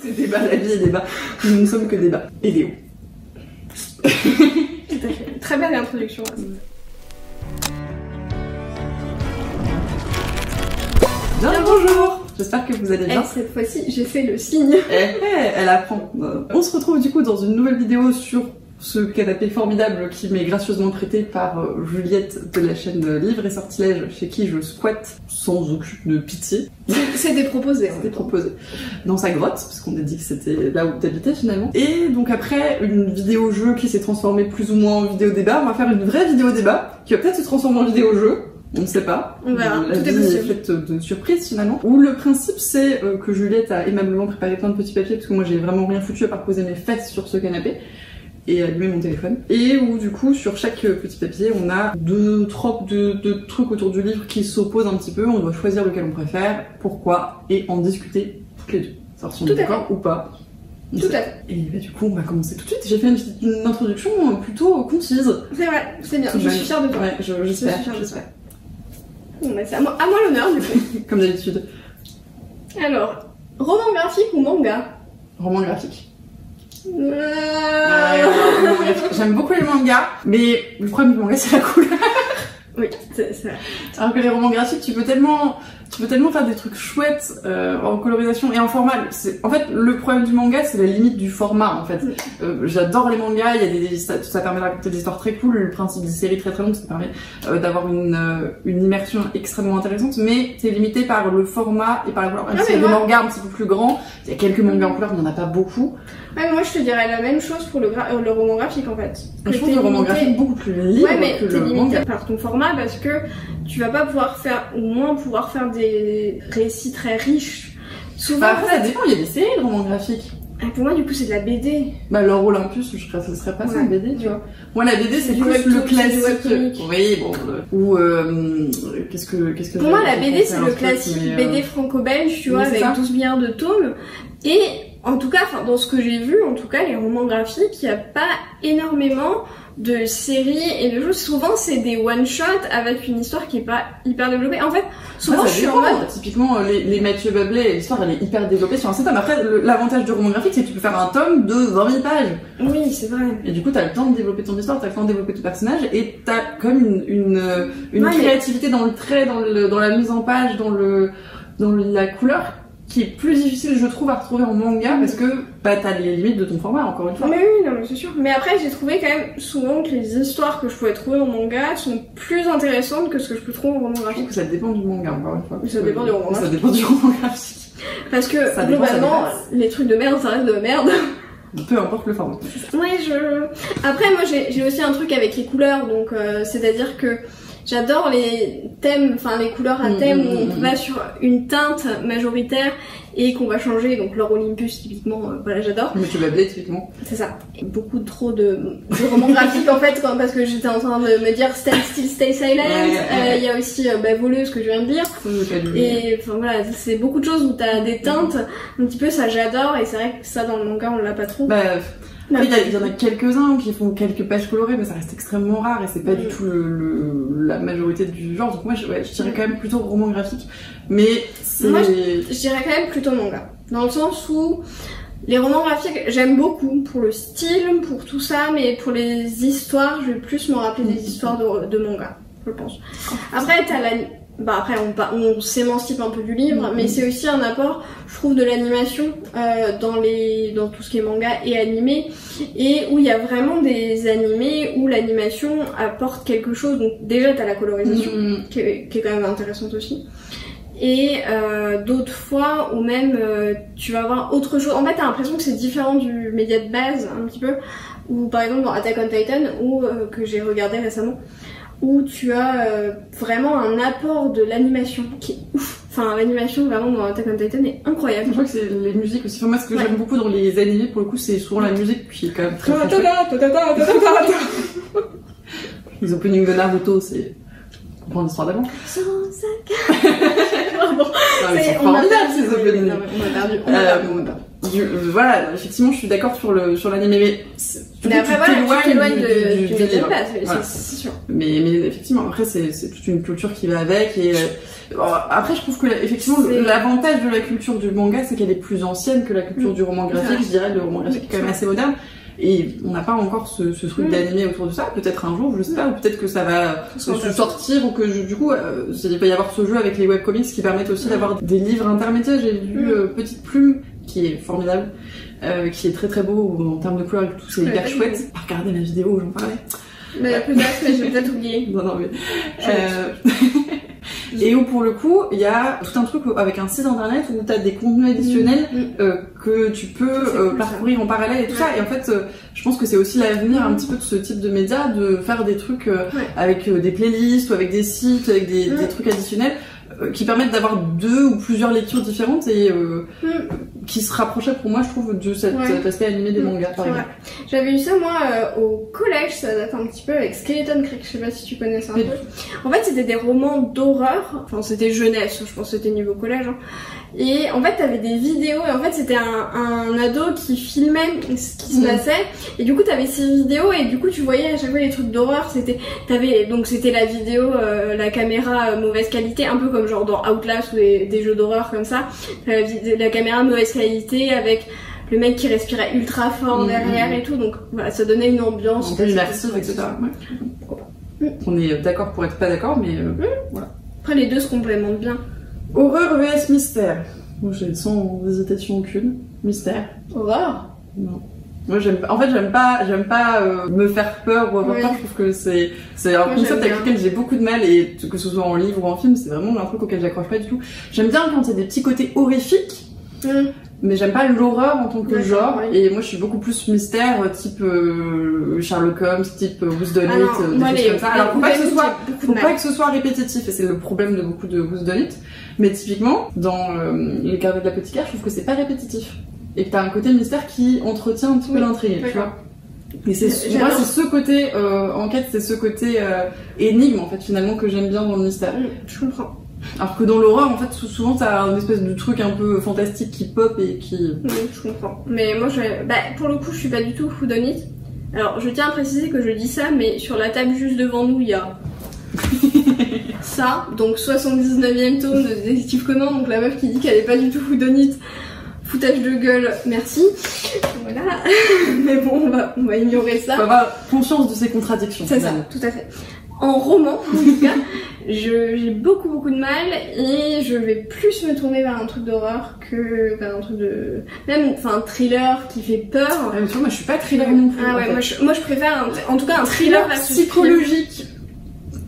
C'est débat, la vie est débat. Nous ne sommes que débat. Et Léo. Tout à fait. Très belle introduction. Bien bonjour. J'espère que vous allez bien. Cette fois-ci, j'ai fait le signe. Elle apprend. On se retrouve du coup dans une nouvelle vidéo sur ce canapé formidable qui m'est gracieusement prêté par Juliette de la chaîne Livre et Sortilèges, chez qui je squatte sans aucune pitié. C'était proposé. C'était proposé. Dans sa grotte, parce qu'on a dit que c'était là où t'habitais finalement. Et donc après une vidéo jeu qui s'est transformée plus ou moins en vidéo débat, on va faire une vraie vidéo débat qui va peut-être se transformer en vidéo jeu. On ne sait pas. On verra. La vie est faite de surprises finalement. Où le principe c'est que Juliette a aimablement préparé plein de petits papiers parce que moi j'ai vraiment rien foutu à part poser mes fesses sur ce canapé et allumer mon téléphone. Et où du coup sur chaque petit papier on a deux tropes de trucs autour du livre qui s'opposent un petit peu. On doit choisir lequel on préfère, pourquoi et en discuter toutes les deux. Savoir si on est d'accord ou pas. Tout à fait. Et bah, du coup on va commencer tout de suite. J'ai fait une introduction plutôt concise. C'est vrai, c'est bien. Je suis fière de toi. Ouais, j'espère. Bon, bah, c'est à moi l'honneur du coup. Comme d'habitude. Alors, roman graphique ou manga? Roman graphique. J'aime beaucoup les mangas, mais le problème du manga c'est la couleur. Oui, c'est vrai. Alors que les romans graphiques, tu peux tellement faire des trucs chouettes en colorisation et en format. En fait, le problème du manga, c'est la limite du format. En fait, j'adore les mangas. Il y a ça permet de raconter des histoires très cool. Le principe des séries très longues, ça permet d'avoir une immersion extrêmement intéressante. Mais c'est limité par le format et par la couleur. Même s'il y a des mangas un petit peu plus grands, il y a quelques mangas en couleur, mais il n'y en a pas beaucoup. Ouais, mais moi je te dirais la même chose pour le roman graphique en fait. Je trouve le roman graphique beaucoup plus libre que le manga. Limité par ton format parce que tu vas pas pouvoir faire, au moins pouvoir faire des récits très riches. Souvent, après, ça dépend, il y a des séries de romans graphiques. Pour moi, du coup, c'est de la BD. Bah, l'Or Olympus, je crois que ce serait pas ça, une BD, tu vois. Moi, la BD, c'est plus webtoon, le classique. Oui, bon, ou, qu'est-ce que pour moi, la BD, c'est le classique BD franco-belge, tu vois, avec 12 milliards de tomes. Et, en tout cas, dans ce que j'ai vu, en tout cas, les romans graphiques, il n'y a pas énormément de séries et de choses. Souvent, c'est des one-shots avec une histoire qui est pas hyper développée. En fait, souvent, je suis en mode... Typiquement, les Mathieu Babelet, l'histoire, elle est hyper développée sur un seul tome. Après, l'avantage du roman graphique, c'est que tu peux faire un tome de 20 000 pages. Oui, c'est vrai. Et du coup, t'as le temps de développer ton histoire, t'as le temps de développer ton personnage, et t'as comme une créativité dans le trait, dans la mise en page, dans la couleur, qui est plus difficile, je trouve, à retrouver en manga parce que bah, t'as les limites de ton format, encore une fois. Mais oui, non, mais c'est sûr. Mais après, j'ai trouvé quand même souvent que les histoires que je pouvais trouver en manga sont plus intéressantes que ce que je peux trouver en roman graphique. Je trouve que ça dépend du manga, encore une fois. Ça dépend du roman graphique. Ça dépend du roman graphique. Parce que, globalement, les trucs de merde, ça reste de merde. Peu importe le format. Ouais, Après, moi, j'ai aussi un truc avec les couleurs, donc c'est-à-dire que j'adore les thèmes, enfin les couleurs à thème où on va sur une teinte majoritaire et qu'on va changer, donc l'Or Olympus typiquement, voilà, j'adore. Mathieu Babelet typiquement. C'est ça. Et beaucoup trop de romans graphiques en fait, parce que j'étais en train de me dire Stand Still Stay Silent, il y a aussi Voleuse que je viens de lire. Et enfin voilà, c'est beaucoup de choses où t'as des teintes, un petit peu ça j'adore, et c'est vrai que ça dans le manga on l'a pas trop. Il y en a quelques-uns qui font quelques pages colorées, mais ça reste extrêmement rare et c'est pas du tout la majorité du genre. Donc moi, je dirais quand même plutôt roman graphique. Mais moi, je dirais quand même plutôt manga. Dans le sens où les romans graphiques, j'aime beaucoup pour le style, pour tout ça, mais pour les histoires, je vais plus me rappeler des histoires de manga, je pense. Après, t'as après on s'émancipe un peu du livre, mais c'est aussi un apport, je trouve, de l'animation dans tout ce qui est manga et animé, et où il y a vraiment des animés où l'animation apporte quelque chose. Donc déjà t'as la colorisation qui est quand même intéressante aussi, et d'autres fois où même tu vas avoir autre chose. En fait t'as l'impression que c'est différent du média de base un petit peu, ou par exemple dans Attack on Titan, que j'ai regardé récemment, où tu as vraiment un apport de l'animation qui est ouf. Enfin, l'animation vraiment dans Attack on Titan est incroyable. Je crois que c'est les musiques aussi. Enfin, moi, ce que j'aime beaucoup dans les animés, pour le coup, c'est souvent la musique qui est quand même très les openings de Naruto, c'est pour l'histoire d'avant. C'est formidables ces openings. On a perdu. voilà, effectivement, je suis d'accord sur l'animé, mais après, voilà, tu t'éloignes du livre. Voilà. C'est sûr. Mais effectivement, après, c'est toute une culture qui va avec. Et après, je trouve que effectivement, l'avantage de la culture du manga, c'est qu'elle est plus ancienne que la culture du roman graphique. Je dirais, le roman graphique est quand même assez moderne. Et on n'a pas encore ce truc d'animé autour de ça. Peut-être un jour, je sais pas, ou peut-être que ça va se sortir, ou que du coup, il va y avoir ce jeu avec les webcomics qui permettent aussi d'avoir des livres intermédiaires. J'ai lu Petite Plume, qui est formidable, qui est très très beau en termes de couleurs et tout, c'est hyper chouette. Pas regarder la vidéo où j'en parlais. Mais peut-être, mais j'ai peut-être oublié. Non, mais... Et où pour le coup, il y a tout un truc avec un site internet où t'as des contenus additionnels que tu peux parcourir en parallèle et tout ça. Et en fait, je pense que c'est aussi l'avenir un petit peu de ce type de médias, de faire des trucs avec des playlists ou avec des sites, avec des trucs additionnels qui permettent d'avoir 2 ou plusieurs lectures différentes et qui se rapprochaient pour moi, je trouve, de cet aspect animé des mangas, par exemple. J'avais eu ça, moi, au collège, ça date un petit peu, avec Skeleton Creek, je sais pas si tu connais ça un peu. En fait, c'était des romans d'horreur, enfin, c'était jeunesse, je pense que c'était niveau collège, hein. Et en fait, t'avais des vidéos, et en fait, c'était un ado qui filmait ce qui se passait, et du coup, t'avais ces vidéos, et du coup, tu voyais à chaque fois les trucs d'horreur, c'était la vidéo, la caméra mauvaise qualité, un peu comme genre dans Outlast ou des jeux d'horreur comme ça, la caméra mauvaise qualité avec le mec qui respirait ultra fort derrière et tout, donc voilà, ça donnait une ambiance. Un peu immersive, etc. On est d'accord pour être pas d'accord, mais voilà. Après, les deux se complémentent bien. Horreur vs mystère. Moi, j'ai sans hésitation aucune. Mystère. Horreur? Non. Moi, j'aime pas me faire peur ou avoir peur. Je trouve que c'est un concept avec lequel j'ai beaucoup de mal, et que ce soit en livre ou en film, c'est vraiment un truc auquel j'accroche pas du tout. J'aime bien quand il y a des petits côtés horrifiques, mais j'aime pas l'horreur en tant que genre. Et moi, je suis beaucoup plus mystère, type Sherlock Holmes, type Whodunit, des choses comme ça. Alors, faut pas que ce soit répétitif, et c'est le problème de beaucoup de Whodunit. Mais typiquement, dans Les Carnets de l'apothicaire, je trouve que c'est pas répétitif. Et que t'as un côté mystère qui entretient un petit peu l'intrigue, tu vois. Et moi, c'est ce côté enquête, c'est ce côté énigme, en fait, finalement, que j'aime bien dans le mystère. Je comprends. Alors que dans l'horreur, en fait, souvent, t'as un espèce de truc un peu fantastique qui pop et qui... Oui, je comprends. Mais moi, pour le coup, je suis pas du tout Whodunit. Alors, je tiens à préciser que je dis ça, mais sur la table juste devant nous, il y a... ça, donc 79e tome de Détective Conan, donc la meuf qui dit qu'elle est pas du tout Whodunit. Foutage de gueule, merci. Voilà. Mais bon, on va ignorer ça. On va avoir conscience de ces contradictions. C'est ça, tout à fait. En roman, en tout cas, j'ai beaucoup de mal, et je vais plus me tourner vers un truc d'horreur que vers un truc de... Même, un thriller qui fait peur. Ah, mais tu vois, moi je suis pas thriller non plus. Ah ouais, moi je préfère en tout cas un thriller psychologique.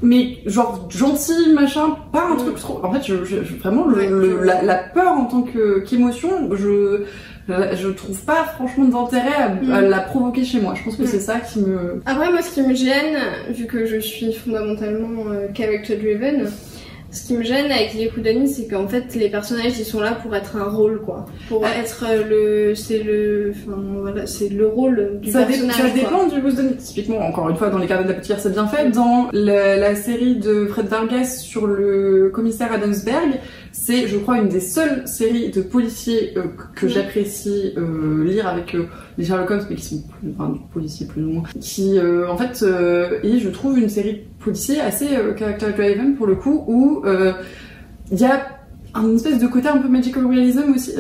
Mais genre gentil, machin, pas un truc trop... En fait, vraiment, la peur en tant qu'émotion, je trouve pas franchement d'intérêt à la provoquer chez moi. Je pense que c'est ça qui me... Après, moi, ce qui me gêne, vu que je suis fondamentalement character-driven, ce qui me gêne avec les Whodunit, c'est qu'en fait, les personnages, ils sont là pour être un rôle, quoi. Pour être c'est le rôle du personnage. Ça dépend du Whodunit. Typiquement, encore une fois, dans Les Carnets de l'apothicaire, c'est bien fait. Dans la série de Fred Vargas sur le commissaire Adamsberg, c'est, je crois, une des seules séries de policiers que j'apprécie lire avec les Sherlock Holmes, mais qui sont des policiers plus ou moins, qui, en fait, et je trouve une série policier assez character-driven pour le coup, où il y a un espèce de côté un peu magical realism aussi.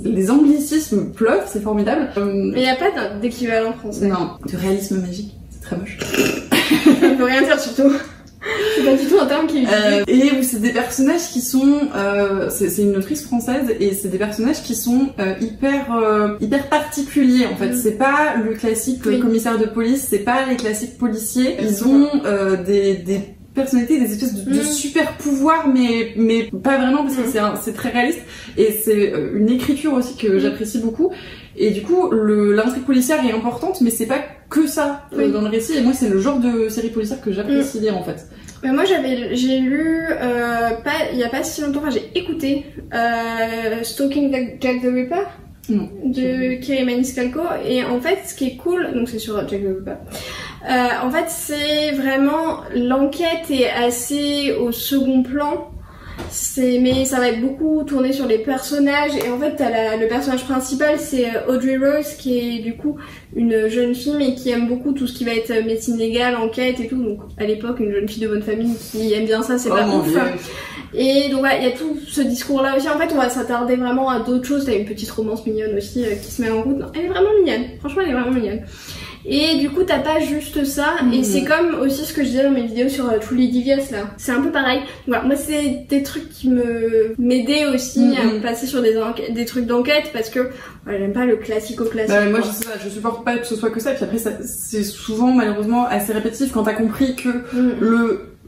Les anglicismes pleuvent, c'est formidable. Mais il n'y a pas d'équivalent français. Non, de réalisme magique, c'est très moche. Ça ne veut rien dire surtout. C'est pas du tout un terme qui est et où c'est des personnages qui sont c'est une autrice française, et c'est des personnages qui sont hyper particuliers en fait. C'est pas le classique commissaire de police, c'est pas les classiques policiers. Ils ont des personnalités, des espèces de super pouvoirs, mais pas vraiment, parce que c'est très réaliste, et c'est une écriture aussi que j'apprécie beaucoup. Et du coup, l'intrigue policière est importante, mais c'est pas que ça dans le récit. Et moi, c'est le genre de série policière que j'apprécie lire en fait. Mais moi, j'ai lu il y a pas si longtemps, j'ai écouté Stalking Jack the Ripper de Kerry Maniscalco, et en fait, ce qui est cool, donc c'est sur Jack the Ripper. En fait, c'est vraiment l'enquête est assez au second plan. mais ça va être beaucoup tourné sur les personnages et en fait t'as le personnage principal c'est Audrey Rose qui est du coup une jeune fille mais qui aime beaucoup tout ce qui va être médecine légale, enquête et tout, donc à l'époque une jeune fille de bonne famille qui aime bien ça, c'est pas ouf. Et donc voilà, il y a tout ce discours là aussi, en fait on va s'attarder vraiment à d'autres choses, t'as une petite romance mignonne aussi qui se met en route, non, elle est vraiment mignonne, franchement elle est vraiment mignonne. Et du coup t'as pas juste ça, et c'est comme aussi ce que je disais dans mes vidéos sur Truly Devious là, c'est un peu pareil. Voilà, moi c'est des trucs qui m'aidaient aussi à me placer sur des trucs d'enquête parce que voilà, j'aime pas le classico-classique. Bah, moi je supporte pas que ce soit que ça, puis après c'est souvent malheureusement assez répétitif quand t'as compris que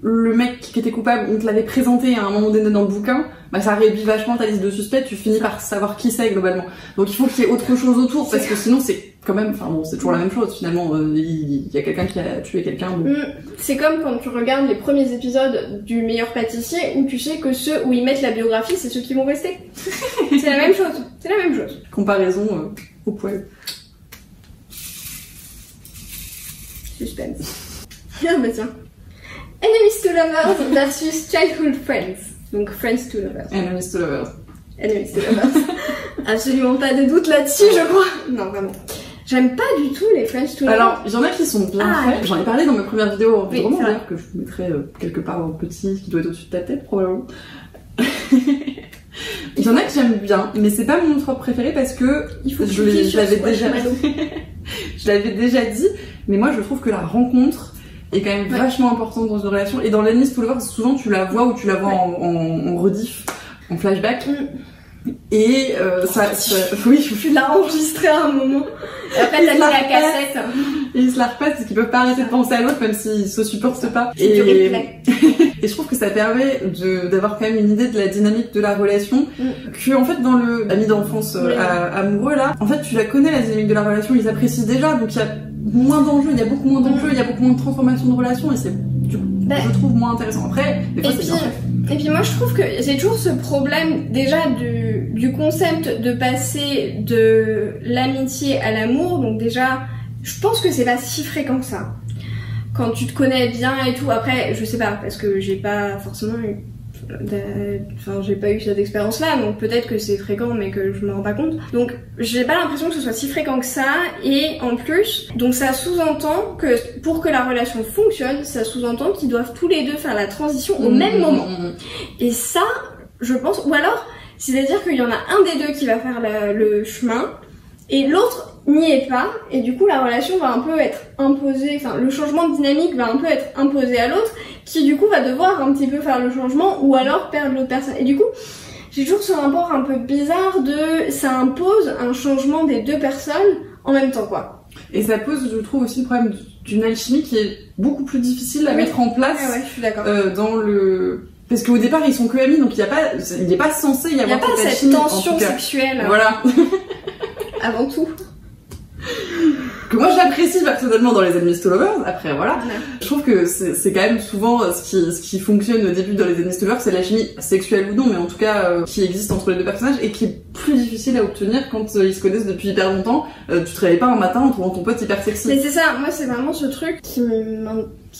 le mec qui était coupable, on te l'avait présenté à un moment donné dans le bouquin, bah ça réduit vachement ta liste de suspects, tu finis par savoir qui c'est globalement. Donc il faut qu'il y ait autre chose autour, parce que sinon c'est quand même, enfin bon, c'est toujours la même chose finalement, il y a quelqu'un qui a tué quelqu'un. Bon. C'est comme quand tu regardes les premiers épisodes du Meilleur Pâtissier, où tu sais que ceux où ils mettent la biographie, c'est ceux qui vont rester. C'est la même chose, c'est la même chose. Comparaison au poil. Suspense. Ah bah tiens. Enemies to Lovers versus Childhood Friends. Donc Friends to Lovers. Enemies to Lovers. Enemies to Lovers. Absolument pas de doute là-dessus, je crois. Non, vraiment. J'aime pas du tout les Friends to Lovers. Alors, il y en a qui sont bien faits. J'en ai parlé dans ma première vidéo environnement, d'ailleurs, que je vous mettrai quelque part en petit, qui doit être au-dessus de ta tête, probablement. Il y en a que j'aime bien, mais c'est pas mon trope préféré parce que je l'avais déjà dit, mais moi je trouve que la rencontre est quand même vachement importante dans une relation, et dans l'Enemies to Lovers souvent tu la vois ou tu la vois en rediff, en flashback. Et oui, tu l'as enregistré à un moment. Et après t'as mis la cassette. Et ils se la repassent parce qu'ils peuvent pas arrêter de penser à l'autre même s'ils se supportent pas. Et je trouve que ça permet d'avoir quand même une idée de la dynamique de la relation. Que en fait dans le ami d'enfance amoureux là, en fait tu la connais la dynamique de la relation, ils apprécient déjà, donc il y a moins d'enjeux, il y a beaucoup moins d'enjeux, il y a beaucoup moins de transformation de relation, et c'est je trouve moins intéressant. Après, des fois c'est bien fait. Et puis moi je trouve que j'ai toujours ce problème déjà du concept de passer de l'amitié à l'amour. Donc déjà je pense que c'est pas si fréquent que ça quand tu te connais bien et tout. Après je sais pas parce que j'ai pas forcément eu j'ai pas eu cette expérience là, donc peut-être que c'est fréquent mais que je me rends pas compte. Donc j'ai pas l'impression que ce soit si fréquent que ça, et en plus donc ça sous-entend que pour que la relation fonctionne, ça sous-entend qu'ils doivent tous les deux faire la transition au même moment. Et ça je pense, ou alors c'est-à-dire qu'il y en a un des deux qui va faire le chemin et l'autre n'y est pas, et du coup la relation va un peu être imposée, enfin le changement de dynamique va un peu être imposé à l'autre, qui du coup va devoir un petit peu faire le changement ou alors perdre l'autre personne. Et du coup j'ai toujours ce rapport un peu bizarre de ça impose un changement des deux personnes en même temps quoi. Et ça pose, je trouve, aussi le problème d'une alchimie qui est beaucoup plus difficile à mettre en place. Je suis d'accord. Parce qu'au départ ils sont que amis, donc il n'est pas censé y avoir cette tension sexuelle. Voilà. Avant tout. Que moi j'apprécie personnellement dans les Enemies to Lovers. Après voilà, je trouve que c'est quand même souvent ce qui fonctionne au début dans les Enemies to Lovers, c'est la chimie sexuelle ou non, mais en tout cas qui existe entre les deux personnages et qui est plus difficile à obtenir quand ils se connaissent depuis hyper longtemps. Tu te réveilles pas un matin en trouvant ton pote hyper sexy. Mais c'est ça, moi c'est vraiment ce truc qui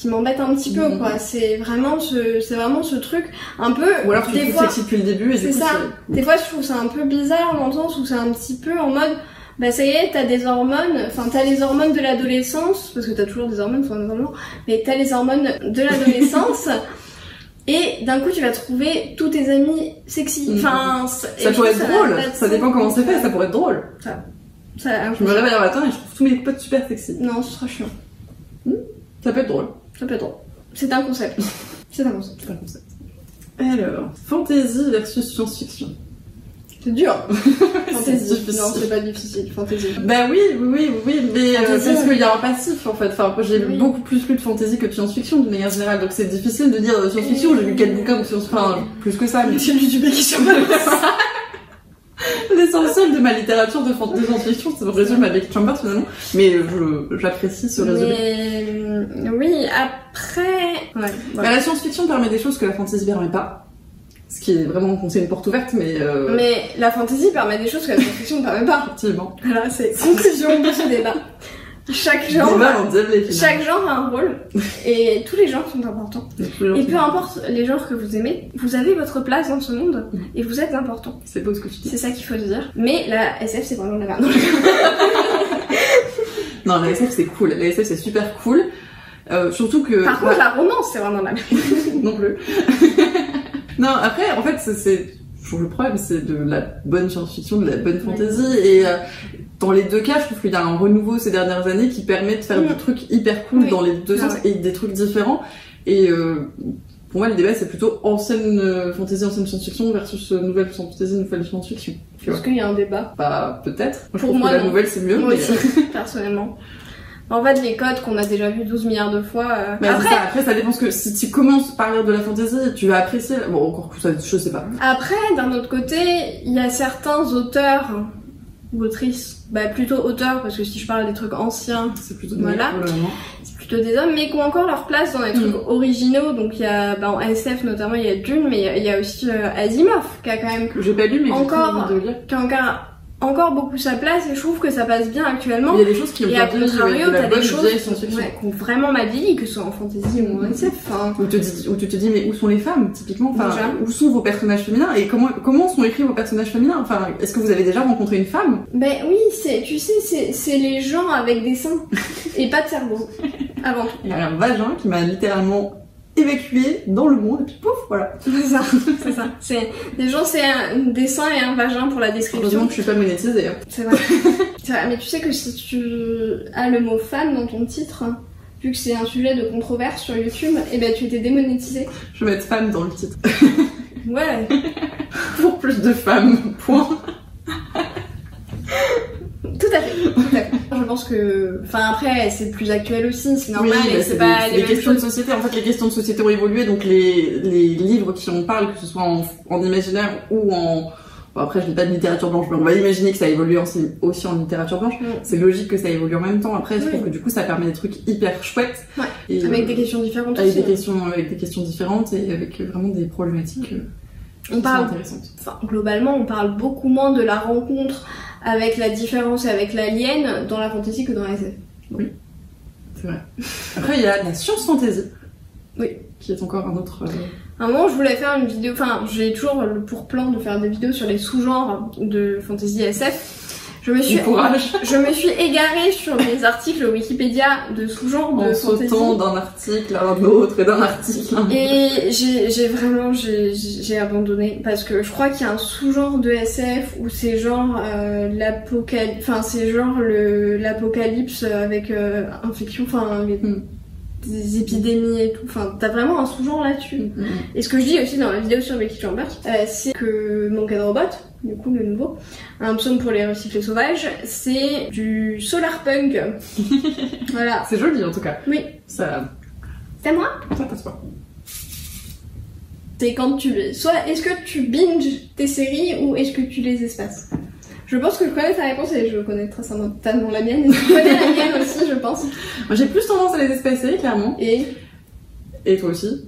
m'embête un petit peu quoi. C'est vraiment ce truc un peu. Ou alors tu te trouves sexy depuis le début et c'est ça. Des fois je trouve ça un peu bizarre dans le sens où c'est un petit peu en mode bah ça y est, t'as des hormones, enfin t'as les hormones de l'adolescence, parce que t'as toujours des hormones, mais t'as les hormones de l'adolescence, et d'un coup tu vas trouver tous tes amis sexy. Enfin, ça pourrait être drôle, ça dépend comment c'est fait, ça pourrait être drôle. Je me réveille un matin et je trouve tous mes potes super sexy. Non, ce sera chiant. Ça peut être drôle. Ça peut être drôle. C'est un concept. C'est un concept. Alors, fantasy versus science-fiction. C'est dur. Fantasy. Non, c'est pas difficile. Fantasy. Bah oui, mais parce qu'il y a un passif en fait. Enfin, j'ai beaucoup plus lu de fantasy que de science-fiction de manière générale, donc c'est difficile de dire science-fiction. J'ai lu 4 bouquins de science-fiction, enfin plus que ça. Mais j'ai lu du Becky Chambers. L'essentiel de ma littérature de science-fiction, c'est résume à Becky Chambers finalement. Mais j'apprécie ce résumé. Mais oui, après. Bah, la science-fiction permet des choses que la fantasy permet pas. Ce qui est vraiment enfoncer une porte ouverte, mais la fantasy permet des choses que la science-fiction ne permet pas. Effectivement. Voilà, c'est conclusion de ce débat. Chaque genre, Débat endiablé, finalement. chaque genre a un rôle et tous les genres sont importants. Et peu importe les genres que vous aimez, vous avez votre place dans ce monde et vous êtes important. C'est beau ce que tu dis. C'est ça qu'il faut se dire. Mais la SF c'est vraiment la merde. Non, la SF c'est cool. La SF c'est super cool. Surtout que... Par contre, la romance c'est vraiment la merde. Non plus. Non, après, en fait, c'est toujours le problème, c'est de la bonne science-fiction, de la bonne fantasy, et dans les deux cas, je trouve qu'il y a un renouveau ces dernières années qui permet de faire des trucs hyper cool dans les deux sens et des trucs différents. Et pour moi, le débat, c'est plutôt ancienne fantasy, ancienne science-fiction versus nouvelle fantasy, nouvelle science-fiction. Est-ce qu'il y a un débat? Bah, peut-être. Pour moi, la nouvelle, c'est mieux. Moi aussi, personnellement. En fait, les codes qu'on a déjà vu 12 milliards de fois... Mais après, ça dépend, parce que si tu commences par lire de la fantasy, tu vas apprécier... Bon, encore que ça, je sais pas. Après, d'un autre côté, il y a certains auteurs ou autrices, bah plutôt auteurs, parce que si je parle des trucs anciens, c'est plutôt des voilà, c'est plutôt des hommes, mais qui ont encore leur place dans les trucs originaux. Donc il y a, bah, en SF notamment, il y a Dune, mais il y a aussi Asimov, qui a quand même... J'ai pas lu, mais encore, qui a encore beaucoup sa place, et je trouve que ça passe bien actuellement. Il y a des choses qui ont et à contrario, t'as des choses qui ont vraiment mal vieilli, que ce soit en fantasy ou en SF. Enfin... Où tu te dis, mais où sont les femmes, typiquement, enfin, où sont vos personnages féminins, et comment sont écrits vos personnages féminins, enfin, est-ce que vous avez déjà rencontré une femme? Ben oui, tu sais, c'est les gens avec des seins, et pas de cerveau, avant tout. Il y a un vagin qui m'a littéralement évacué dans le monde, et puis pouf, voilà. C'est ça, c'est ça. Les gens, c'est un dessin et un vagin pour la description. Heureusement que je suis pas monétisée. C'est vrai. C'est vrai. Mais tu sais que si tu as le mot femme dans ton titre, vu que c'est un sujet de controverse sur YouTube, et ben tu étais démonétisée. Je vais mettre femme dans le titre. Ouais. Pour plus de femmes, point. Tout à fait. Je pense que, enfin après, c'est plus actuel aussi, c'est normal. Oui, et c'est pas les questions de société. En fait, les questions de société ont évolué, donc les livres qui en parlent, que ce soit en imaginaire ou en... Bon, après, je dis pas de littérature blanche, mais on va imaginer que ça évolue aussi en littérature blanche. C'est logique que ça évolue en même temps. Après, je trouve que du coup, ça permet des trucs hyper chouettes. Ouais. Et, avec des questions différentes avec aussi. Avec des questions différentes et avec vraiment des problématiques on parle, intéressantes. Enfin, globalement, on parle beaucoup moins de la rencontre avec la différence et avec l'alien dans la fantasy que dans la SF. Oui, c'est vrai. Après, il y a la science fantasy. Oui. Qui est encore un autre... À un moment, je voulais faire une vidéo, enfin, j'ai toujours le pour-plan de faire des vidéos sur les sous-genres de fantasy SF. Je me suis égarée sur les articles Wikipédia de sous-genres de fantasy. En sautant d'un article à un autre et d'un article à un autre. Et j'ai abandonné parce que je crois qu'il y a un sous-genre de SF où c'est genre l'apocalypse, enfin c'est genre l'apocalypse avec infection, enfin des épidémies et tout, enfin t'as vraiment un sous-genre là-dessus. Et ce que je dis aussi dans la vidéo sur Becky Chambers, c'est que Mankind Robot, du coup le nouveau, un psaume pour les recyclés sauvages, c'est du solarpunk. Voilà. C'est joli en tout cas. Oui. Ça... C'est moi? Ça passe pas. C'est quand soit est-ce que tu binges tes séries ou est-ce que tu les espaces? Je pense que je connais ta réponse et je connais très certainement la mienne. Et tu connais la mienne aussi, je pense. Moi j'ai plus tendance à les espacer, clairement. Et toi aussi?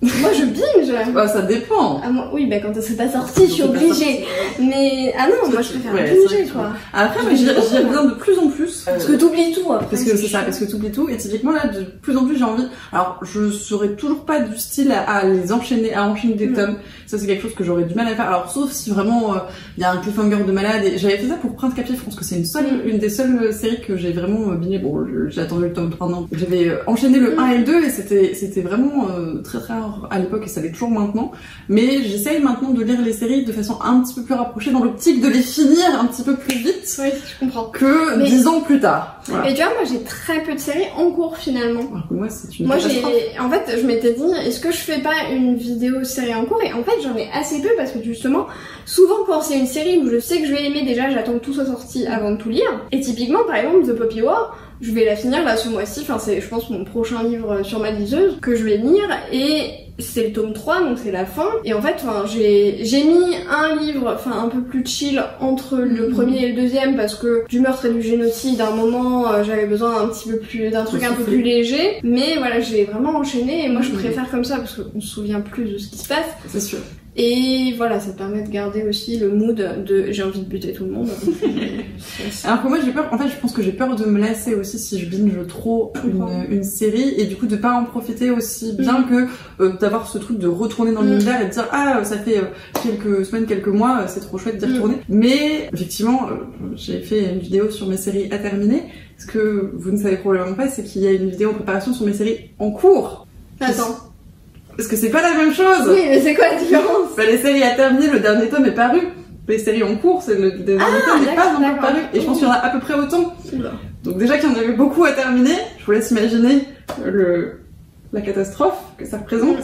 Moi je binge. Bah ça dépend. Ah, moi, oui, bah quand c'est pas sorti, je suis obligée. Mais ah non, moi je préfère binger quoi. Après, mais j'y reviens de plus en plus. Parce que t'oublies tout après. Parce que c'est ça, parce que t'oublies tout. Et typiquement là, de plus en plus j'ai envie. Alors je serais toujours pas du style à les enchaîner, à enchaîner des tomes. Ça c'est quelque chose que j'aurais du mal à faire. Alors sauf si vraiment il y a un cliffhanger de malade. Et j'avais fait ça pour Prince Capier. Je pense que c'est une des seules séries que j'ai vraiment bingé. Bon, j'ai attendu le tome 3 ans. J'avais enchaîné le 1 et le 2 et c'était vraiment très très rare à l'époque et ça l'est toujours maintenant. Mais j'essaye maintenant de lire les séries de façon un petit peu plus rapprochée dans l'optique de les finir un petit peu plus vite. Oui, je comprends. Que 10 ans plus tard. Voilà. Et tu vois, moi j'ai très peu de séries en cours finalement. Alors que moi c'est une en fait, je m'étais dit, est-ce que je fais pas une vidéo série en cours? Et en fait, j'en ai assez peu parce que justement, souvent quand c'est une série où je sais que je vais aimer déjà, j'attends que tout soit sorti avant de tout lire. Et typiquement, par exemple, The Poppy War, je vais la finir là ce mois-ci, enfin c'est je pense mon prochain livre sur ma liseuse que je vais lire et c'est le tome 3 donc c'est la fin et en fait j'ai mis un livre un peu plus chill entre le premier et le deuxième parce que du meurtre et du génocide à un moment j'avais besoin d'un truc un peu plus léger mais voilà j'ai vraiment enchaîné et moi je préfère comme ça parce qu'on se souvient plus de ce qui se passe. C'est sûr. Et voilà, ça permet de garder aussi le mood de j'ai envie de buter tout le monde. Alors que moi j'ai peur, en fait je pense que j'ai peur de me lasser aussi si je binge trop une série et du coup de pas en profiter aussi bien que d'avoir ce truc de retourner dans l'univers et de dire ah ça fait quelques semaines, quelques mois, c'est trop chouette d'y retourner. Mais effectivement j'ai fait une vidéo sur mes séries à terminer. Ce que vous ne savez probablement pas, c'est qu'il y a une vidéo en préparation sur mes séries en cours. Attends. Parce que c'est pas la même chose. Oui, mais c'est quoi la différence? Bah, les séries à terminer, le dernier tome est paru. Les séries en cours, c'est le dernier tome n'est pas encore paru. Et je pense qu'il y en a à peu près autant. Donc déjà qu'il y en avait beaucoup à terminer, je vous laisse imaginer la catastrophe que ça représente.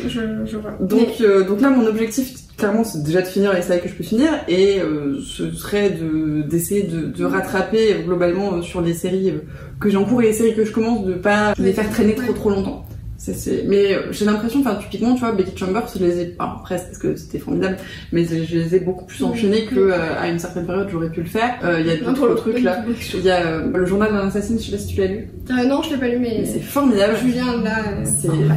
Je vois. Donc là, mon objectif, clairement, c'est déjà de finir les séries que je peux finir. Et ce serait d'essayer de rattraper globalement sur les séries que j'ai en cours et les séries que je commence, de pas les faire traîner trop longtemps. Mais j'ai l'impression, enfin typiquement, tu vois, Becky Chambers, je les ai, enfin, presque parce que c'était formidable, mais je les ai beaucoup plus enchaînés que à une certaine période j'aurais pu le faire. Il y a d'autres trucs là. Il y a le journal d'un assassin, je sais pas si tu l'as lu. Non, je l'ai pas lu, mais c'est formidable. Julien là,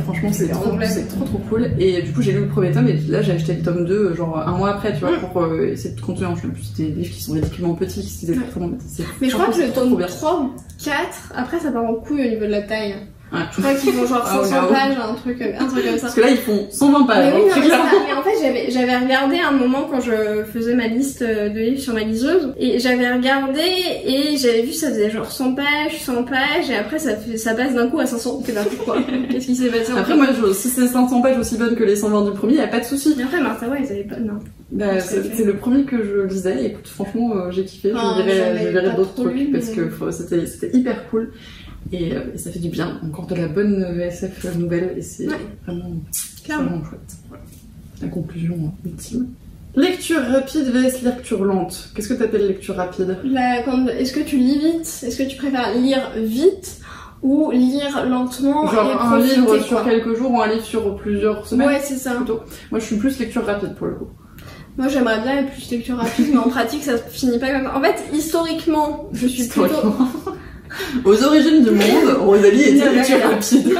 franchement c'est trop cool. Et du coup j'ai lu le premier tome et là j'ai acheté le tome 2 genre un mois après, tu vois, pour essayer de continuer. En plus c'était des livres qui sont ridiculement petits, qui étaient très bons. Mais je crois que le tome 3 ou 4, après ça part en couille au niveau de la taille. Ouais. Je crois qu'ils font genre 500 pages, un truc comme ça. Parce que là, ils font 120 pages. Mais oui, non, mais en fait, j'avais regardé un moment quand je faisais ma liste de livres sur ma liseuse, et j'avais regardé, et j'avais vu ça faisait genre 100 pages, et après ça passe d'un coup à 500. C'est n'importe quoi. Qu'est-ce qui s'est passé après, moi, si c'est 500 pages aussi bonnes que les 120 du premier, y a pas de souci. Mais après, Martha, ouais, ils avaient pas, non. Bah, c'est le premier que je lisais, écoute, franchement, j'ai kiffé, je verrai d'autres trucs, parce que c'était hyper cool. Et ça fait du bien, encore de la bonne SF nouvelle, et c'est vraiment chouette. Voilà. La conclusion ultime. Lecture rapide vs lecture lente. Qu'est-ce que t'appelles lecture rapide? Est-ce que tu lis vite? Est-ce que tu préfères lire vite ou lire lentement? Genre un livre sur quelques jours ou un livre sur plusieurs semaines? Ouais, c'est ça. Plutôt. Moi je suis plus lecture rapide pour le coup. Moi j'aimerais bien être plus lecture rapide, mais en pratique ça finit pas comme ça. En fait, historiquement, je suis plutôt... Aux origines du monde, Rosalie était lecture rapide.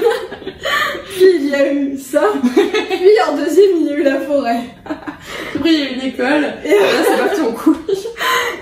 Puis il y a eu ça. Puis en deuxième, il y a eu la forêt. Après, il y a eu l'école. Et là, c'est parti en couille.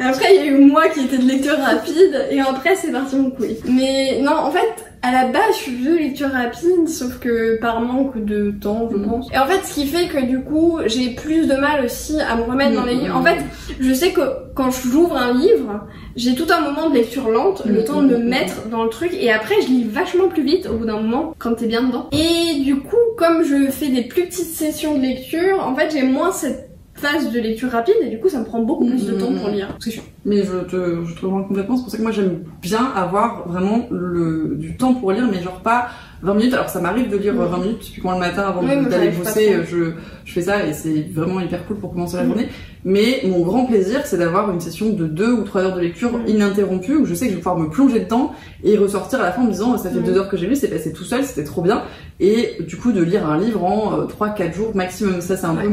Et après, il y a eu moi qui était de lecture rapide. Et après, c'est parti en couille. Mais non, en fait, à la base, je suis de lecture rapide, sauf que par manque de temps, je pense. Et en fait, ce qui fait que du coup, j'ai plus de mal aussi à me remettre dans les livres. En fait, je sais que quand j'ouvre un livre, j'ai tout un moment de lecture lente, le temps de me mettre dans le truc, et après, je lis vachement plus vite au bout d'un moment, quand t'es bien dedans. Et du coup, comme je fais des plus petites sessions de lecture, en fait, j'ai moins cette phase de lecture rapide, et du coup, ça me prend beaucoup plus de temps pour lire. C'est chiant. Mais je te rejoins complètement, c'est pour ça que moi j'aime bien avoir vraiment du temps pour lire, mais genre pas 20 minutes. Alors ça m'arrive de lire 20 minutes, typiquement le matin avant d'aller bosser, je fais ça et c'est vraiment hyper cool pour commencer la journée. Mais mon grand plaisir, c'est d'avoir une session de 2 ou 3 heures de lecture ininterrompue, où je sais que je vais pouvoir me plonger dedans et ressortir à la fin en me disant ça fait 2 heures que j'ai lu, c'est passé tout seul, c'était trop bien. Et du coup de lire un livre en 3-4 jours maximum, ça c'est un peu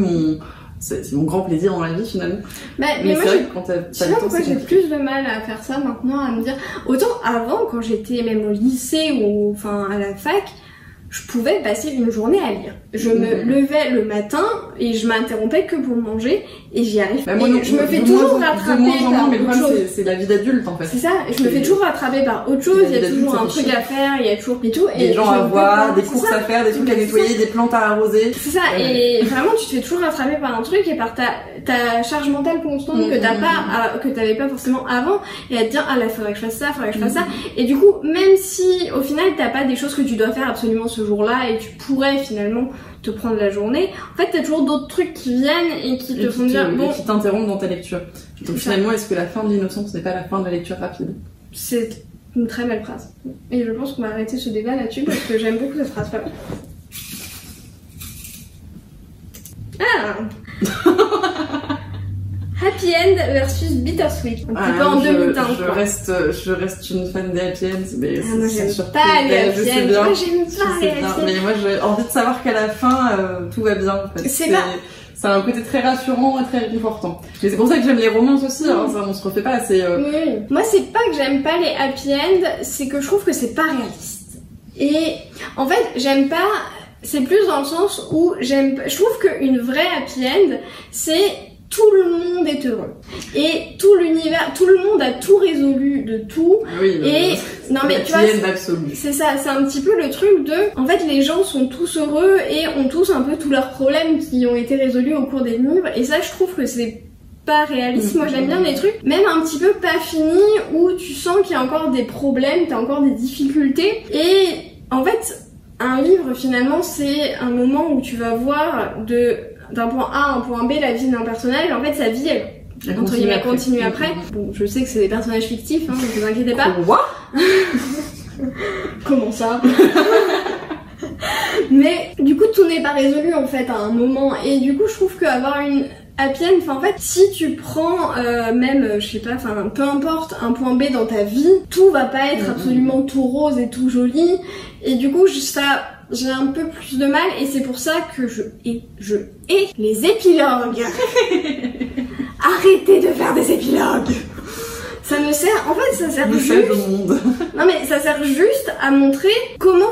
c'est mon grand plaisir dans la vie finalement. Mais c'est moi, vrai que quand t'as je sais pas pourquoi j'ai plus de mal à faire ça maintenant, à me dire... Autant avant, quand j'étais même au lycée ou enfin à la fac, je pouvais passer une journée à lire. Je me levais le matin et je m'interrompais que pour manger et j'y arrive. Bah, moi, je me fais toujours rattraper par autre chose. C'est la vie d'adulte en fait. C'est ça, je me fais toujours rattraper par autre chose, il y a toujours un truc à faire, il y a toujours et tout. Des gens à voir, des courses à faire, des trucs à nettoyer, des plantes à arroser. C'est ça, et vraiment tu te fais toujours rattraper par un truc et par ta charge mentale constante que t'avais pas forcément avant, et à te dire ah là faudrait que je fasse ça, faudrait que je fasse ça. Et du coup, même si au final t'as pas des choses que tu dois faire absolument ce jour-là et tu pourrais finalement te prendre la journée, en fait t'as toujours d'autres trucs qui viennent et qui te font dire bon, qui t'interrompent dans ta lecture. Donc finalement, est-ce que la fin de l'innocence n'est pas la fin de la lecture rapide? C'est une très belle phrase. Et je pense qu'on va arrêter ce débat là-dessus parce que j'aime beaucoup cette phrase. Happy End versus Bittersweet. Un petit peu en demi-teinte. Je reste une fan des Happy Ends, mais moi j'aime pas les Happy Ends. Moi j'aime pas les Happy Ends. Mais moi j'ai envie de savoir qu'à la fin tout va bien en fait. C'est un côté très rassurant et très réconfortant. Mais c'est pour ça que j'aime les romances aussi, hein, ça on se refait pas. Oui. Moi c'est pas que j'aime pas les Happy End, c'est que je trouve que c'est pas réaliste. Et en fait j'aime pas C'est plus dans le sens où je trouve qu'une vraie happy end, c'est tout le monde est heureux. Et tout l'univers, tout le monde a tout résolu de tout. Oui, et non mais tu vois, c'est ça, c'est un petit peu le truc de, en fait les gens sont tous heureux et ont tous un peu tous leurs problèmes qui ont été résolus au cours des livres. Et ça je trouve que c'est pas réaliste. Moi j'aime bien les trucs même un petit peu pas finis où tu sens qu'il y a encore des problèmes, t'as encore des difficultés. Et en fait un livre finalement c'est un moment où tu vas voir d'un point A à un point B la vie d'un personnage. En fait sa vie elle continue après. Bon, je sais que c'est des personnages fictifs, hein, ne vous inquiétez pas. Quoi? Comment ça? Mais du coup tout n'est pas résolu en fait à un moment, et du coup je trouve qu'avoir une happy end, enfin en fait si tu prends même je sais pas, enfin peu importe un point B dans ta vie, tout va pas être absolument tout rose et tout joli, et du coup j'ai un peu plus de mal, et c'est pour ça que je hais les épilogues. Arrêtez de faire des épilogues. Ça me sert, en fait ça sert juste... Non mais ça sert juste à montrer comment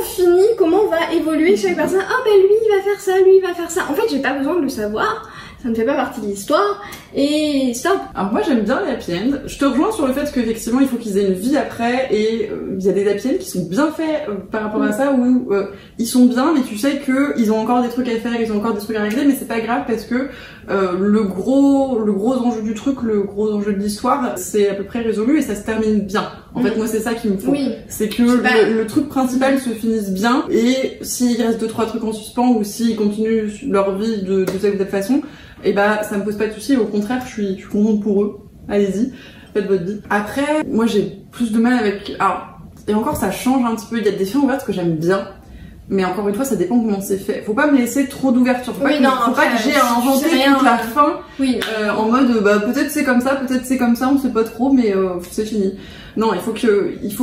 va évoluer chaque personne. Ah ben lui il va faire ça, lui il va faire ça. En fait j'ai pas besoin de le savoir, ça ne fait pas partie de l'histoire, et stop. Alors moi j'aime bien les happy end. Je te rejoins sur le fait qu'effectivement il faut qu'ils aient une vie après, et il y a des happy end qui sont bien faits par rapport à ça, où ils sont bien mais tu sais que ils ont encore des trucs à faire, ils ont encore des trucs à régler, mais c'est pas grave parce que le gros enjeu du truc, le gros enjeu de l'histoire, c'est à peu près résolu et ça se termine bien. En fait moi c'est ça qui me faut. Oui. C'est que le truc principal se finisse bien, et s'il reste 2-3 trucs en suspens ou s'ils continuent leur vie de telle ou telle façon, et bah ça me pose pas de soucis, au contraire je suis contente pour eux. Allez-y, faites votre vie. Après, moi j'ai plus de mal avec... Alors, et encore ça change un petit peu, il y a des fins ouvertes que j'aime bien, mais encore une fois ça dépend comment c'est fait. Faut pas me laisser trop d'ouverture, faut pas que j'ai inventé toute la fin en mode bah peut-être c'est comme ça, peut-être c'est comme ça, on sait pas trop, mais c'est fini. Non, il faut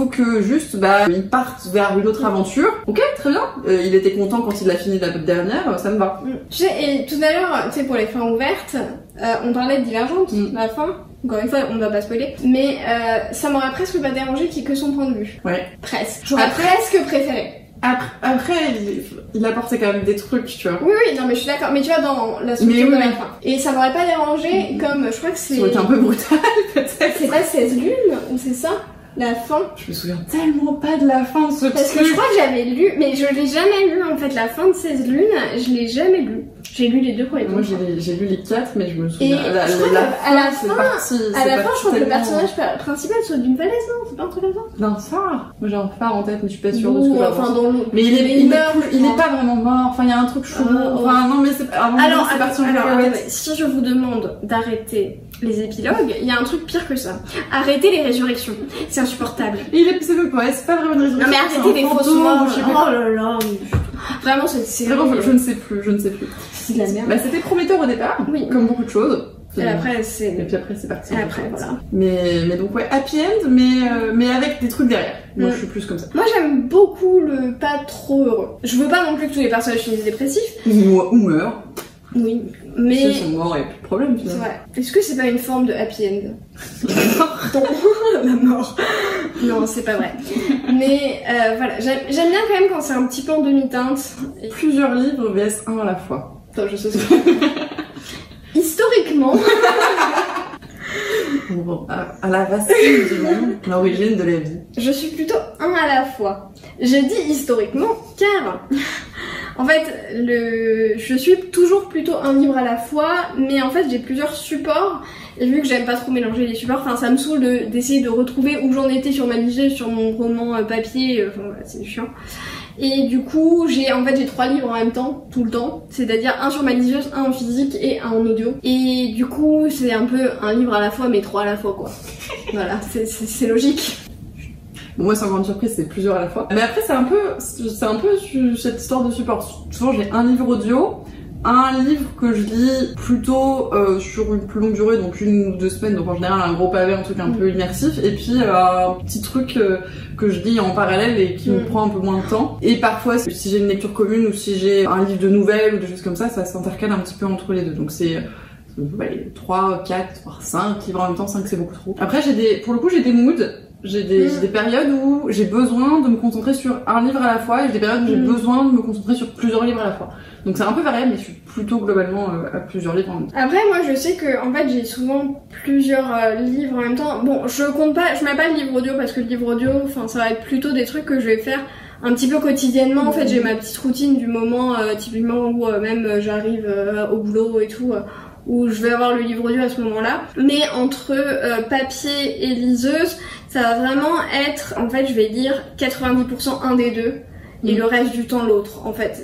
que juste ils partent vers une autre aventure. Ok, très bien. Il était content quand il l'a fini la dernière, ça me va. Et tout à l'heure, tu sais, pour les fins ouvertes, on parlait de Divergente, la fin. Encore une fois, on ne va pas spoiler, mais ça m'aurait presque pas dérangé qu'il y ait que son point de vue. Ouais. Presque. J'aurais presque préféré. Après, il apportait quand même des trucs, tu vois. Oui, non, mais je suis d'accord. Mais tu vois, dans la structure de la fin. Et ça m'aurait pas dérangé, comme je crois que c'est... Ça aurait été un peu brutal, peut-être. C'est pas 16 lunes, ou c'est ça? La fin. Je me souviens tellement pas de la fin de ce truc. Parce que je crois que j'avais lu, mais je l'ai jamais lu en fait, la fin de 16 lunes, je l'ai jamais lu. J'ai lu les deux premiers tomes. Moi j'ai lu les 4, mais je me souviens. À la fin, je crois que le personnage principal saute d'une falaise, non? C'est pas un truc comme ça? Non, ça. Moi j'ai un phare en tête, mais je suis pas sûre de ce que j'ai. Enfin, dans l'eau. Mais il est pas vraiment mort. Enfin, il y a un truc chaud. Enfin, non, mais c'est. Alors, si je vous demande d'arrêter les épilogues, il y a un truc pire que ça. Arrêtez les résurrections. C'est insupportable. C'est pas vraiment une résurrection. Non, mais arrêtez les fausses morts. Oh là là. Vraiment, c'est vraiment, je ne sais plus. C'est de la merde. Bah, c'était prometteur au départ, comme beaucoup de choses. Et puis après c'est parti. Et après, voilà. Mais donc ouais, happy end, mais avec des trucs derrière. Moi je suis plus comme ça. Moi j'aime beaucoup le pas trop heureux. Je veux pas non plus que tous les personnages finissent dépressifs. Ou meurent. Oui, mais... S'ils sont morts, il n'y a plus de problème finalement. Ouais. Est-ce que c'est pas une forme de happy end? La mort. Non, c'est pas vrai. Mais voilà, j'aime bien quand même quand c'est un petit peu en demi-teinte. Et... Plusieurs livres vs un à la fois. Attends, je sais ce que... Historiquement... Bon, à la racine du monde, l'origine de la vie. Je suis plutôt un à la fois. J'ai dit historiquement car... En fait, je suis toujours plutôt un livre à la fois, mais en fait j'ai plusieurs supports, et vu que j'aime pas trop mélanger les supports, enfin ça me saoule d'essayer de retrouver où j'en étais sur ma liseuse, sur mon roman papier, enfin voilà, c'est chiant. Et du coup, j'ai 3 livres en même temps, tout le temps, c'est-à-dire un sur ma liseuse, un en physique et un en audio. Et du coup, c'est un peu un livre à la fois, mais 3 à la fois quoi. Voilà, c'est logique. Bon, moi, sans grande surprise, c'est plusieurs à la fois. Mais après, c'est un peu cette histoire de support. Souvent, j'ai un livre audio, un livre que je lis plutôt sur une plus longue durée, donc 1 ou 2 semaines, donc en général un gros pavé, un truc un peu immersif, et puis un petit truc que je lis en parallèle et qui me prend un peu moins de temps. Et parfois, si j'ai une lecture commune ou si j'ai un livre de nouvelles ou des choses comme ça s'intercale un petit peu entre les deux. Donc c'est 3, 4, voire 5 livres en même temps, 5 c'est beaucoup trop. Après, pour le coup, j'ai des moods. J'ai des périodes où j'ai besoin de me concentrer sur un livre à la fois et j'ai des périodes où j'ai besoin de me concentrer sur plusieurs livres à la fois. Donc c'est un peu variable, mais je suis plutôt globalement à plusieurs livres en même temps. Après, moi, je sais que en fait, j'ai souvent plusieurs livres en même temps. Bon, je mets pas le livre audio parce que le livre audio, enfin, ça va être plutôt des trucs que je vais faire un petit peu quotidiennement. En fait, j'ai ma petite routine du moment, typiquement où même j'arrive au boulot et tout. Où je vais avoir le livre audio à ce moment-là. Mais entre papier et liseuse, ça va vraiment être, en fait, je vais lire 90% un des deux et le reste du temps l'autre. En fait,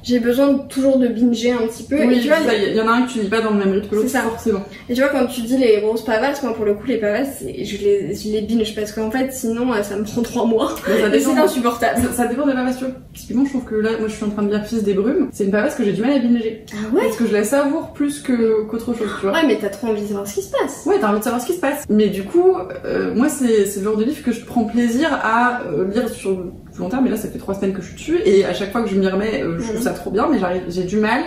j'ai besoin toujours de binger un petit peu. Oui, et tu vois, il y en a un que tu lis pas dans le même rythme que l'autre, forcément. Et tu vois, quand tu dis les grosses pavasses, moi pour le coup les pavasses, je les binge parce qu'en fait sinon ça me prend 3 mois. Et c'est insupportable. Ça dépend des pavasses, tu vois. Typiquement, je trouve que là, moi je suis en train de lire Fils des brumes. C'est une pavasse que j'ai du mal à binger. Ah ouais? Parce que je la savoure plus qu'autre chose, tu vois. Ouais, mais t'as trop envie de savoir ce qui se passe. Ouais, t'as envie de savoir ce qui se passe. Mais du coup, moi c'est le genre de livre que je prends plaisir à lire sur le long terme. Mais là, ça fait 3 semaines que je suis dessus et à chaque fois que je m'y remets, je trouve ça trop bien. Mais j'ai du mal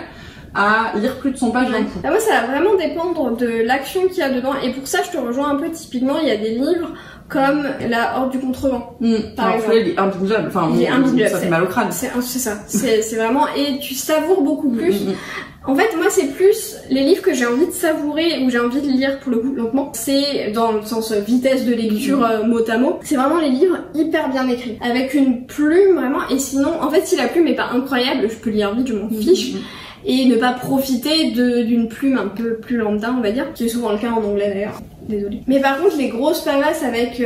à lire plus de 100 pages d'un coup. Ah, moi, ça va vraiment dépendre de l'action qu'il y a dedans. Et pour ça, je te rejoins un peu. Typiquement, il y a des livres comme La Horde du Contrevent. Par exemple. Il est imbingeable. Enfin, il est imbingeable. Ça fait mal au crâne. C'est ça. C'est vraiment... Et tu savoures beaucoup plus. En fait, moi, c'est plus les livres que j'ai envie de savourer ou j'ai envie de lire pour le coup lentement. C'est dans le sens vitesse de lecture mot à mot. C'est vraiment les livres hyper bien écrits. Avec une plume vraiment. Et sinon, en fait, si la plume est pas incroyable, je peux lire vite, je m'en fiche. Et ne pas profiter d'une plume un peu plus lambda, on va dire, qui est souvent le cas en anglais d'ailleurs. Désolée. Mais par contre, les grosses pavasses avec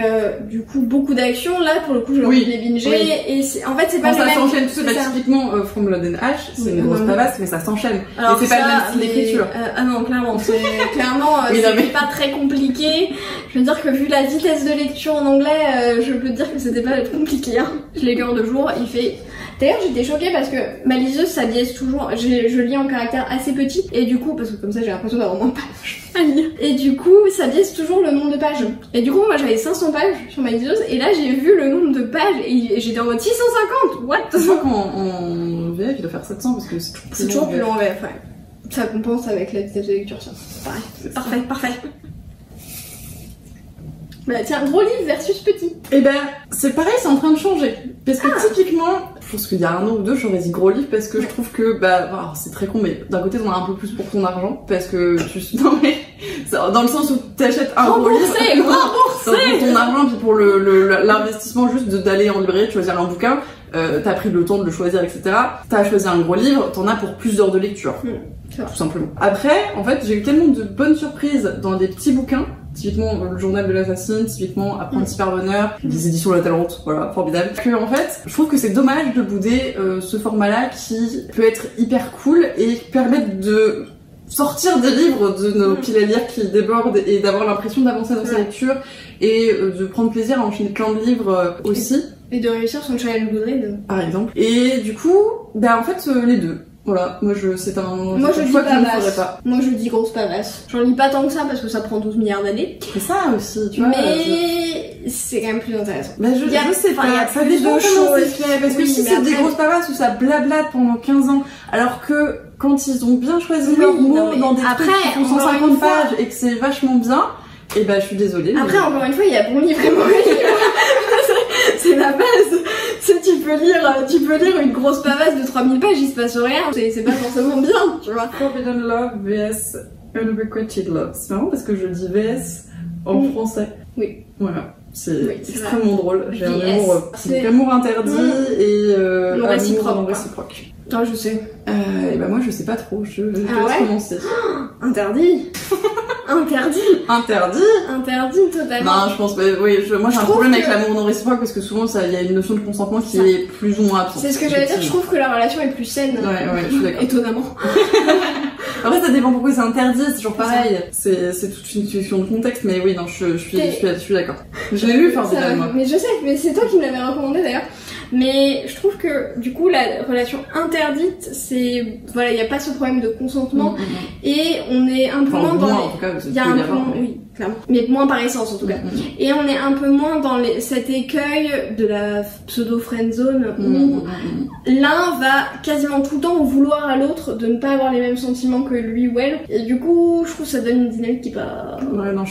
du coup beaucoup d'action, là pour le coup, j'ai envie de les binger. Et en fait, c'est pas le même. Ça s'enchaîne tout ça. Typiquement, From Blood and Ash, c'est une grosse pavasse, mais ça s'enchaîne. Et c'est pas le même style d'écriture. Ah non, clairement, c'est pas très compliqué. Je veux dire que vu la vitesse de lecture en anglais, je peux te dire que c'était pas compliqué. Hein. Je l'ai lu en 2 jours. Il fait. D'ailleurs, j'étais choquée parce que ma liseuse, ça biaise toujours. Je lis en caractère assez petit et du coup, parce que comme ça, j'ai l'impression d'avoir moins de pages à lire. Et du coup, ça biaise toujours le nombre de pages. Et du coup, moi, j'avais 500 pages sur ma liseuse et là, j'ai vu le nombre de pages et j'étais en mode 650. What? Je crois qu'en VF, il doit faire 700 parce que c'est toujours plus long en VF. Ouais. Ça compense avec la vitesse de lecture, ça. Pareil. Parfait. Bah tiens, gros livre versus petit. Eh ben, c'est pareil, c'est en train de changer. Parce que typiquement, je pense qu'il y a 1 an ou 2, j'aurais dit gros livre parce que je trouve que, c'est très con, mais d'un côté, t'en as un peu plus pour ton argent. Parce que non mais, dans le sens où t'achètes un gros livre. Pour ton argent, puis pour l'investissement juste d'aller en librairie, de choisir un bouquin. T'as pris le temps de le choisir, etc. T'as choisi un gros livre, t'en as pour plus d'heures de lecture. Tout simplement. Après, en fait, j'ai eu tellement de bonnes surprises dans des petits bouquins. Typiquement le journal de l'assassine, typiquement Apprenti par bonheur, des éditions La Talente, voilà, formidable. Que en fait, je trouve que c'est dommage de bouder ce format-là qui peut être hyper cool et permettre de sortir des livres de nos piles à lire qui débordent et d'avoir l'impression d'avancer dans sa lecture et de prendre plaisir à enchaîner plein de livres aussi. Et de réussir son challenge Goodreads. Par exemple. Et du coup, en fait, les deux. Voilà, moi je dis pavasse. Moi je dis grosse pavasse. J'en lis pas tant que ça parce que ça prend 12 milliards d'années. C'est ça aussi, tu vois. Mais c'est quand même plus intéressant. Je sais pas, ça dépend comment c'est fait. Parce que si c'est des grosses pavasses où ça blablate pendant 15 ans, alors que quand ils ont bien choisi leurs mots dans des trucs qui font 150 pages et que c'est vachement bien, et je suis désolée. Après, encore une fois, il y a bon livre et mauvais livre. C'est la base. Tu peux lire une grosse pavasse de 3000 pages, il se passe rien. C'est pas forcément bien, tu vois. Forbidden Love vs Unrequited Love. C'est marrant parce que je dis VS en français. Oui. Voilà. C'est extrêmement drôle. J'ai un amour interdit et amour réciproque. Toi, je sais. Moi, je sais pas trop. Je laisse commencer. Interdit. Interdit totalement. Non, je pense pas. Oui, moi j'ai un problème avec l'amour non réciproque parce que souvent il y a une notion de consentement qui est plus ou moins absente. C'est ce que j'allais dire. Je trouve que la relation est plus saine. Ouais, je suis d'accord. Étonnamment. Après, ça dépend pourquoi c'est interdit. C'est toujours pareil. C'est toute une question de contexte, mais oui, non, je suis d'accord. Je l'ai lu, Forbidden. Mais je sais, mais c'est toi qui me l'avais recommandé d'ailleurs. Mais je trouve que du coup la relation interdite, c'est il y a pas ce problème de consentement et on est un peu moins dans en tout cas, il y a un peu oui. clairement. Mais moins par essence en tout cas. Et on est un peu moins dans cet écueil de la pseudo-friendzone où l'un va quasiment tout le temps vouloir à l'autre de ne pas avoir les mêmes sentiments que lui ou elle. Et du coup, je trouve que ça donne une dynamique qui est pas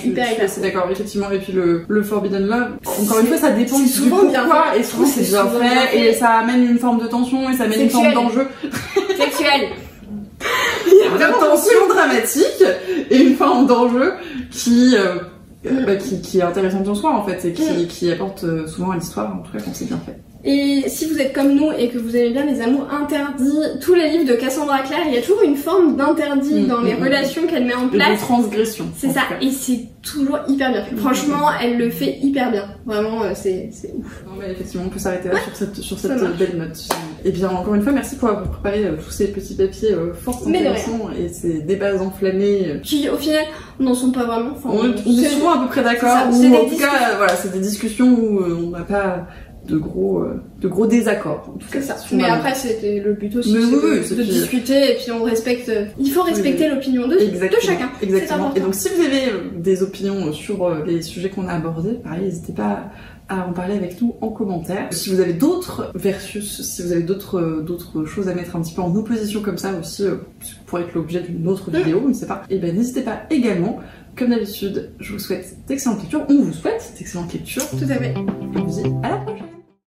hyper je suis assez d'accord, effectivement. Et puis le Forbidden Love, encore une fois, ça dépend du pourquoi, et souvent c'est bien fait, et ça amène une forme de tension, et ça amène une forme d'enjeu. Sexuel. Il y a vraiment tension dramatique, et une forme d'enjeu qui est intéressante en soi, en fait, et qui apporte souvent à l'histoire, en tout cas quand c'est bien fait. Et si vous êtes comme nous et que vous aimez bien les amours interdits, tous les livres de Cassandra Clare, il y a toujours une forme d'interdit dans les relations qu'elle met en place. Des transgressions. C'est ça, et c'est toujours hyper bien fait. Franchement, elle le fait hyper bien. Vraiment, c'est ouf. Non, mais effectivement, on peut s'arrêter là sur cette belle note. Et bien, encore une fois, merci pour avoir préparé tous ces petits papiers fort intéressants et ces débats enflammés. Qui, au final, n'en sont pas vraiment. Enfin, on est souvent à peu près d'accord. Ou en tout cas, voilà, c'est des discussions où on n'a pas de gros désaccords. En tout cas, ça. Mais après, c'était le but aussi de discuter et puis on respecte. Il faut respecter l'opinion de chacun. Exactement. Et donc, si vous avez des opinions sur les sujets qu'on a abordés, pareil, n'hésitez pas à en parler avec nous en commentaire. Si vous avez d'autres versus, si vous avez d'autres choses à mettre un petit peu en opposition comme ça aussi, pour être l'objet d'une autre vidéo, je ne sais pas, et ben n'hésitez pas également. Comme d'habitude, je vous souhaite d'excellentes lectures. On vous souhaite d'excellentes lectures. Tout à fait. Et on vous dit à la prochaine.